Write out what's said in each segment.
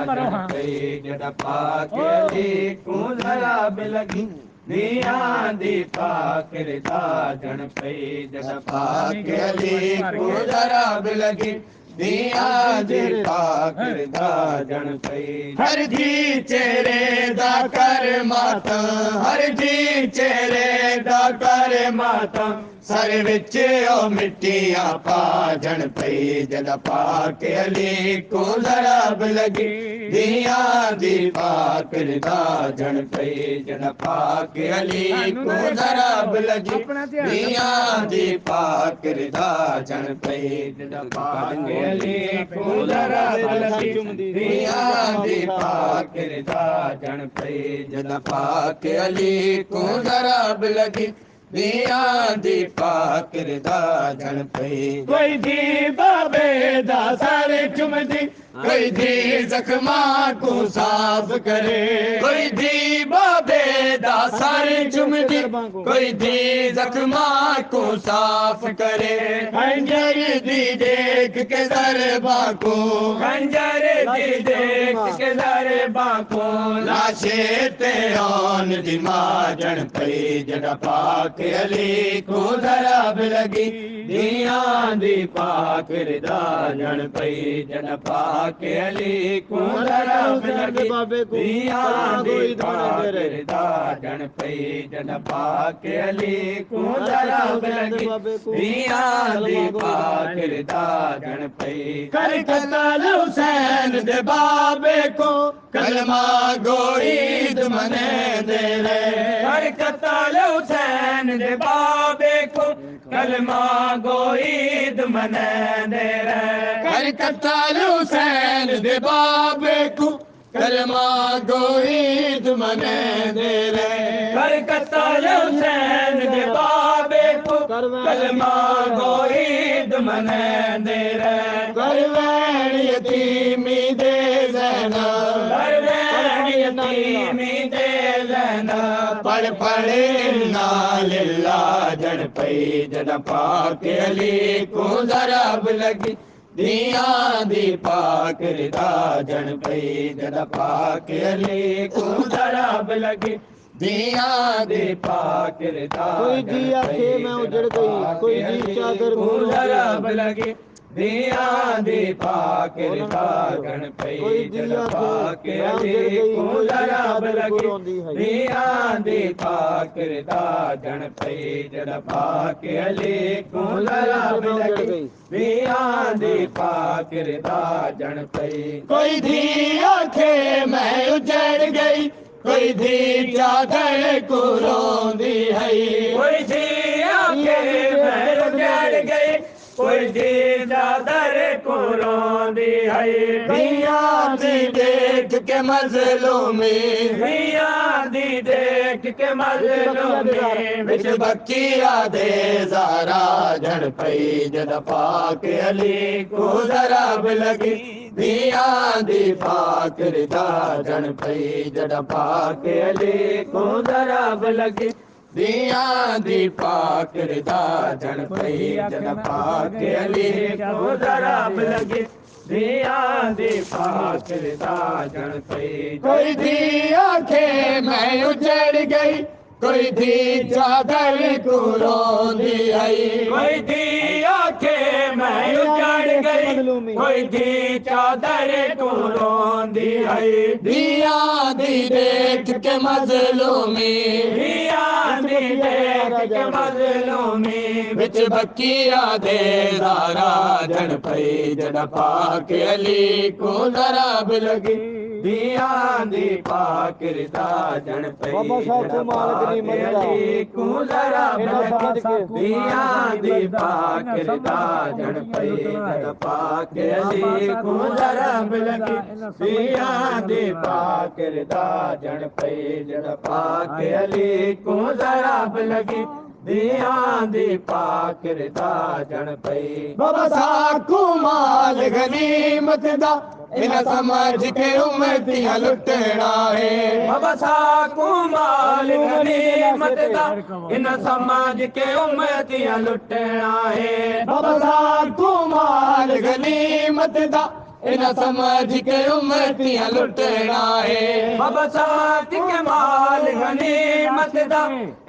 मरो हाँ जड़ पाके अली को जरा बिलगी दिया दी पाकर जन पे जड़ पाके अली को जरा बिलगी दिया दी पाकर जन पे हर जी चेहरे दा कर माता हर जी चेहरे दा कर माता सर विच ओ मिट्टियां पा जन पे जद पाके अली को जरा बिलगी दिया दी पाकर जन पे जद पाके अली को जरा बिलगी दिया दी पाकर जन पे जद पाके अली को जरा बिलगी दिया दी पाकर जन पे जद पाके अली को जरा बिलगी दिया दी पाकर जन पे कोई दी बाबे दा सारे चुमदी कोई दी जख्मा को साफ करे कोई दी बाबे दा सारे चुमदी कोई दी जख्मा को साफ करे खंजर दी देख के दरबा को खंजर दी देख के दरबा को लाशे ते आन दी माजन पे जड़ा पाक अली को जरा बिलगी दिया दी पाकर जन पे जन पाके अली को जरा बिलगी दिया दी पाकर जन पे जन पाके अली को जरा बिलगी दिया दी पाकर जन पे कर कतल हुसैन दे बाबे को कलमा गोई मने दे रे कर कतल हुसैन दे बाबे को कलमा गोईद मने दे रे कर कतल हुसैन दे बाबे को कलमा गोईद मने दे रे कर कतल हुसैन दे बाबे को कलमा गोईद मने दे रे करवैन यतीमी दे ज़ैना करवैन यतीमी दे ज़ैना पढ़ पढ़े नालिल्ला जड़ पे जड़ पाके अली को जरा बिलगी दिया दी पाकर जन पे जड़ पाके अली को जरा बिलगी दिया दे पाकर कोई दी आखे मैं उजड़ गई कोई दी चादर को जरा बिलगी दिया दी पाकर जन पे जड़ पाके अली को जरा बिलगी दिया दी पाकर जन पे जड़ पाके अली को जरा बिलगी दिया दी पाकर जन पे कोई दी आखे मैं उजड़ गई कोई धी चादर को रोंदी है कोई धी आके मैं उजड़ गई कोई धी चादर को रोंदी है दिया दी देख के मजलूमी दिया दी देख के मजलूमी बिच बकिया दे ज़ारा जड़ पे जड़ पाके अली को जरा बिलगी दिया दी पाकर जन पे जड़ पाके अली को जरा बिलगी दिया दी पाकर जन पे जड़ पाके अली को जरा बिलगी दिया दी पाकर जन पे कोई दी आखे मैं उजड़ गई कोई दी चादर को रोंदी है कोई दी आखे मैं उजड़ गई कोई दी चादर को रोंदी है दिया दी देख के मजलूमी दिया दी देख के मजलूमी बिच बकिया दे ज़ारा जन पे जड़ पाके अली को जरा बिलगी दिया दी पाकर जन पे जड़ पाके अली को जरा बिलगी दिया दी पाकर जन पे जड़ पाके अली को जरा बिलगी दिया दी पाकर जन पे जड़ पाके अली को जरा बिलगी दिया दी पाकर जन पे बाबा साकू माल गनीमत दा इन समझ के उम्मतियां लुटना है बाबा साकू माल गनीमत दा इन समझ के उम्मतियां लुटना है बाबा साकू माल गनीमत दा इन समझ के उम्मतियां लुटना है बाबा साथ के माल गनीमत दा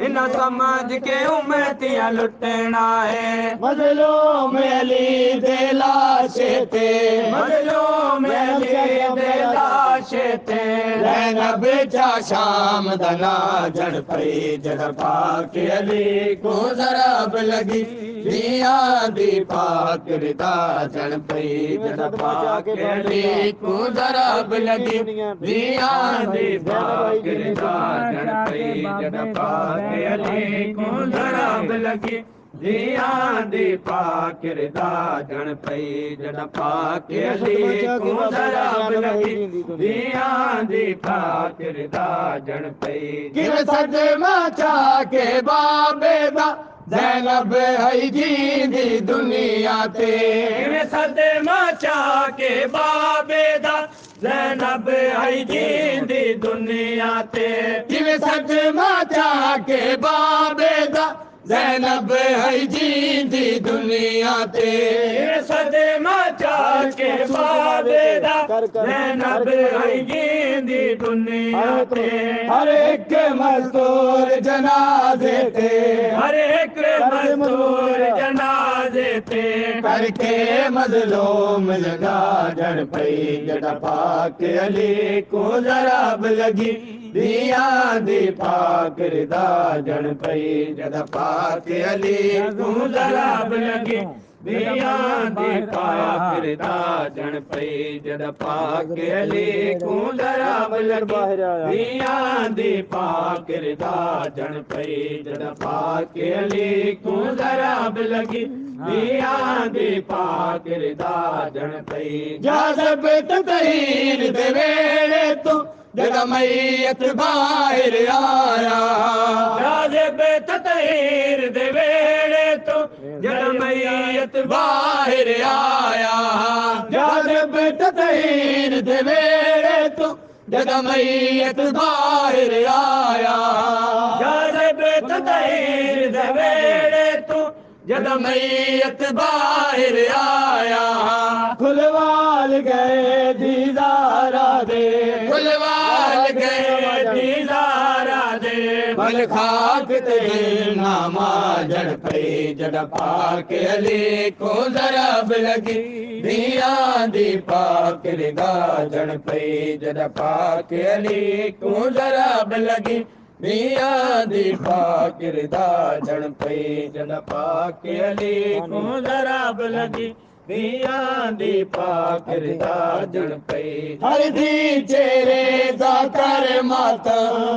इन समझ के उम्मतियां लुटना है मजलूम अली दे लाशे ते मजलूम अली दे लाशे ते ज़ैनब जा शाम दना जड़ पई जड़ पाक अली को ज़रब लगी दिया दी पाक रिदा जड़ पई जड़ पाक अली को ज़रब लगी दिया दी पाक रिदा जड़ पई जड़ पाक अली को ज़रब लगी दिया दी पाक रिदा जड़ पई जड़ पाक अली को ज़रब लगी दिया दी पाक रिदा जड़ पई किव सदमा चा के बाबे दा ज़ैनब है जींदी दुनिया ते किव सदमा चा के बाबे दा ज़ैनब है जींदी दुनिया ते किव सदमा चा के बाबे दा ज़ैनब है जींदी दुनिया ते सदमा चा के बाबे दा ज़ैनब है जींदी दुनिया ते हर एक मज़दूर जनाज़े ते हर एक मज़दूर जनाज़े ते करके मज़लूम लगा जड़ पई जड़ पाक अली को ज़रब लगी दिया दी पाक रिदा जड़ पई जड़ पाक अली को ज़रब लगी दिया दी पाक रिदा जड़ पई जड़ पाक अली को ज़रब लगी दिया दी पाक रिदा जड़ पई जड़ पाक अली को ज़रब लगी दिया दी पाक रिदा जड़ पई जाज़ब तहीर दे वेले तू जद मैयत बाहर आया जाज़ब तहीर दे वेले तो जद मैयत बाहर आया जाज़ब तहीर दे वेले तो जद मैयत बाहर आया जाज़ब तहीर दे वेले तो जद मैयत बाहर आया खुलवाल गए दीदारा दे खुलवाल गए दीदारा दे बल खाक ते नामा जड़ पई जड़ पाक अली को ज़रब लगी दिया दी पाक रिदा जड़ पई जड़ पाक अली को ज़रब लगी दिया दी पाक रिदा जड़ पई जड़ पाक अली को ज़रब लगी दिया दी पाक रिदा जड़ पई हर दी चेहरे दा कर माता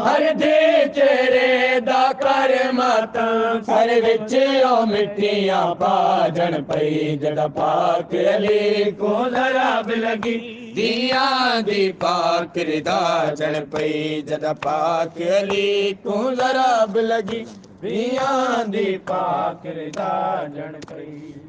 हर दी चेहरे दा कर माता सर विच ओ मिट्टियां पा जड़ पई जड़ पाक अली को ज़रब लगी दिया दी पाक रिदा जड़ पई जड़ पाक अली को ज़रब लगी दिया दी पाक रिदा जड़ पई।